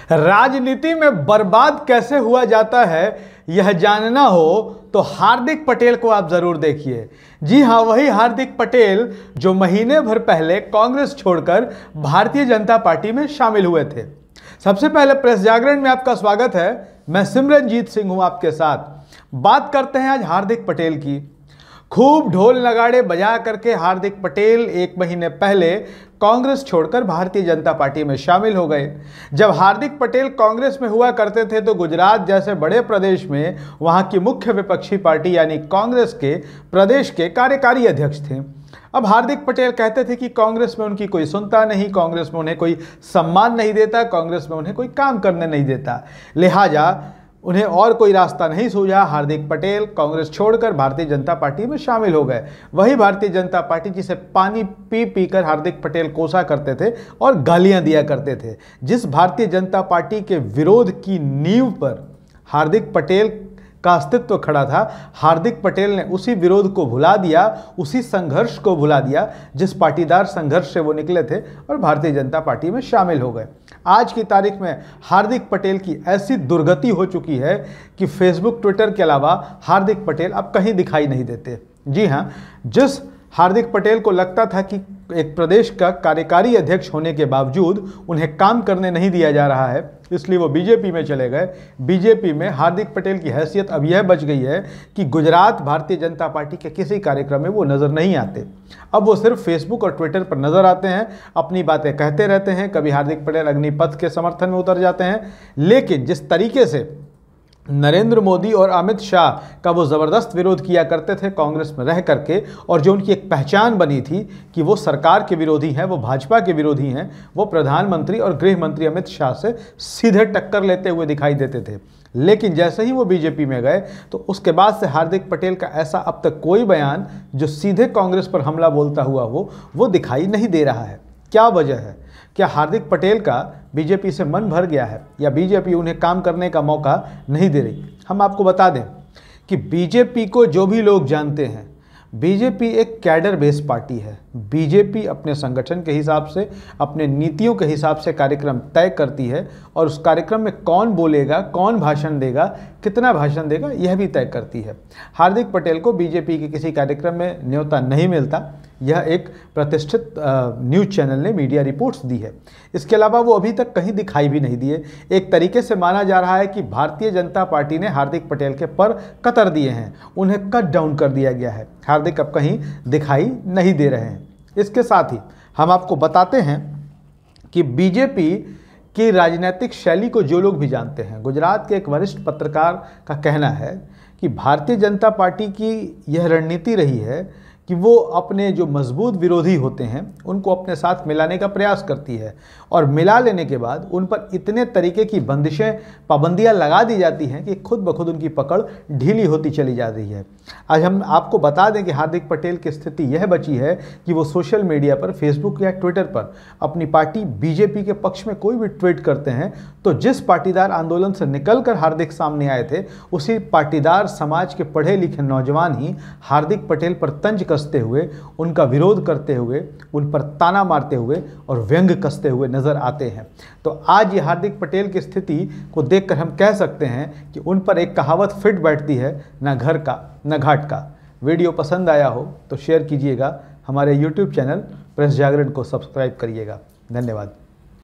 राजनीति में बर्बाद कैसे हुआ जाता है यह जानना हो तो हार्दिक पटेल को आप जरूर देखिए। जी हां, वही हार्दिक पटेल जो महीने भर पहले कांग्रेस छोड़कर भारतीय जनता पार्टी में शामिल हुए थे। सबसे पहले प्रेस जागरण में आपका स्वागत है। मैं सिमरनजीत सिंह हूं आपके साथ। बात करते हैं आज हार्दिक पटेल की। खूब ढोल नगाड़े बजा करके हार्दिक पटेल एक महीने पहले कांग्रेस छोड़कर भारतीय जनता पार्टी में शामिल हो गए। जब हार्दिक पटेल कांग्रेस में हुआ करते थे तो गुजरात जैसे बड़े प्रदेश में वहां की मुख्य विपक्षी पार्टी यानी कांग्रेस के प्रदेश के कार्यकारी अध्यक्ष थे। अब हार्दिक पटेल कहते थे कि कांग्रेस में उनकी कोई सुनता नहीं, कांग्रेस में उन्हें कोई सम्मान नहीं देता, कांग्रेस में उन्हें कोई काम करने नहीं देता, लिहाजा उन्हें और कोई रास्ता नहीं सूझा। हार्दिक पटेल कांग्रेस छोड़कर भारतीय जनता पार्टी में शामिल हो गए। वही भारतीय जनता पार्टी जिसे पानी पी पी कर हार्दिक पटेल कोसा करते थे और गालियां दिया करते थे। जिस भारतीय जनता पार्टी के विरोध की नींव पर हार्दिक पटेल का अस्तित्व खड़ा था, हार्दिक पटेल ने उसी विरोध को भुला दिया, उसी संघर्ष को भुला दिया जिस पाटीदार संघर्ष से वो निकले थे और भारतीय जनता पार्टी में शामिल हो गए। आज की तारीख में हार्दिक पटेल की ऐसी दुर्गति हो चुकी है कि फेसबुक ट्विटर के अलावा हार्दिक पटेल अब कहीं दिखाई नहीं देते। जी हाँ, जिस हार्दिक पटेल को लगता था कि एक प्रदेश का कार्यकारी अध्यक्ष होने के बावजूद उन्हें काम करने नहीं दिया जा रहा है, इसलिए वो बीजेपी में चले गए। बीजेपी में हार्दिक पटेल की हैसियत अब यह बच गई है कि गुजरात भारतीय जनता पार्टी के किसी कार्यक्रम में वो नज़र नहीं आते। अब वो सिर्फ फेसबुक और ट्विटर पर नज़र आते हैं, अपनी बातें कहते रहते हैं। कभी हार्दिक पटेल अग्निपथ के समर्थन में उतर जाते हैं, लेकिन जिस तरीके से नरेंद्र मोदी और अमित शाह का वो ज़बरदस्त विरोध किया करते थे कांग्रेस में रह करके, और जो उनकी एक पहचान बनी थी कि वो सरकार के विरोधी हैं, वो भाजपा के विरोधी हैं, वो प्रधानमंत्री और गृह मंत्री अमित शाह से सीधे टक्कर लेते हुए दिखाई देते थे। लेकिन जैसे ही वो बीजेपी में गए तो उसके बाद से हार्दिक पटेल का ऐसा अब तक कोई बयान जो सीधे कांग्रेस पर हमला बोलता हुआ वो दिखाई नहीं दे रहा है। क्या वजह है? क्या हार्दिक पटेल का बीजेपी से मन भर गया है या बीजेपी उन्हें काम करने का मौका नहीं दे रही? हम आपको बता दें कि बीजेपी को जो भी लोग जानते हैं, बीजेपी एक कैडर बेस पार्टी है। बीजेपी अपने संगठन के हिसाब से, अपने नीतियों के हिसाब से कार्यक्रम तय करती है और उस कार्यक्रम में कौन बोलेगा, कौन भाषण देगा, कितना भाषण देगा, यह भी तय करती है। हार्दिक पटेल को बीजेपी के किसी कार्यक्रम में न्योता नहीं मिलता, यह एक प्रतिष्ठित न्यूज़ चैनल ने मीडिया रिपोर्ट्स दी है। इसके अलावा वो अभी तक कहीं दिखाई भी नहीं दिए। एक तरीके से माना जा रहा है कि भारतीय जनता पार्टी ने हार्दिक पटेल के पर कतर दिए हैं, उन्हें कट डाउन कर दिया गया है। हार्दिक अब कहीं दिखाई नहीं दे रहे हैं। इसके साथ ही हम आपको बताते हैं कि बीजेपी की राजनीतिक शैली को जो लोग भी जानते हैं, गुजरात के एक वरिष्ठ पत्रकार का कहना है कि भारतीय जनता पार्टी की यह रणनीति रही है कि वो अपने जो मजबूत विरोधी होते हैं उनको अपने साथ मिलाने का प्रयास करती है, और मिला लेने के बाद उन पर इतने तरीके की बंदिशें, पाबंदियां लगा दी जाती हैं कि खुद ब खुद उनकी पकड़ ढीली होती चली जा रही है। आज हम आपको बता दें कि हार्दिक पटेल की स्थिति यह बची है कि वो सोशल मीडिया पर, फेसबुक या ट्विटर पर अपनी पार्टी बीजेपी के पक्ष में कोई भी ट्वीट करते हैं तो जिस पाटीदार आंदोलन से निकल कर हार्दिक सामने आए थे, उसी पाटीदार समाज के पढ़े लिखे नौजवान ही हार्दिक पटेल पर तंज कसते हुए, उनका विरोध करते हुए, उन पर ताना मारते हुए और व्यंग कसते हुए नजर आते हैं। तो आज ये हार्दिक पटेल की स्थिति को देखकर हम कह सकते हैं कि उन पर एक कहावत फिट बैठती है, ना घर का न घाट का। वीडियो पसंद आया हो तो शेयर कीजिएगा, हमारे YouTube चैनल प्रेस जागरण को सब्सक्राइब करिएगा। धन्यवाद।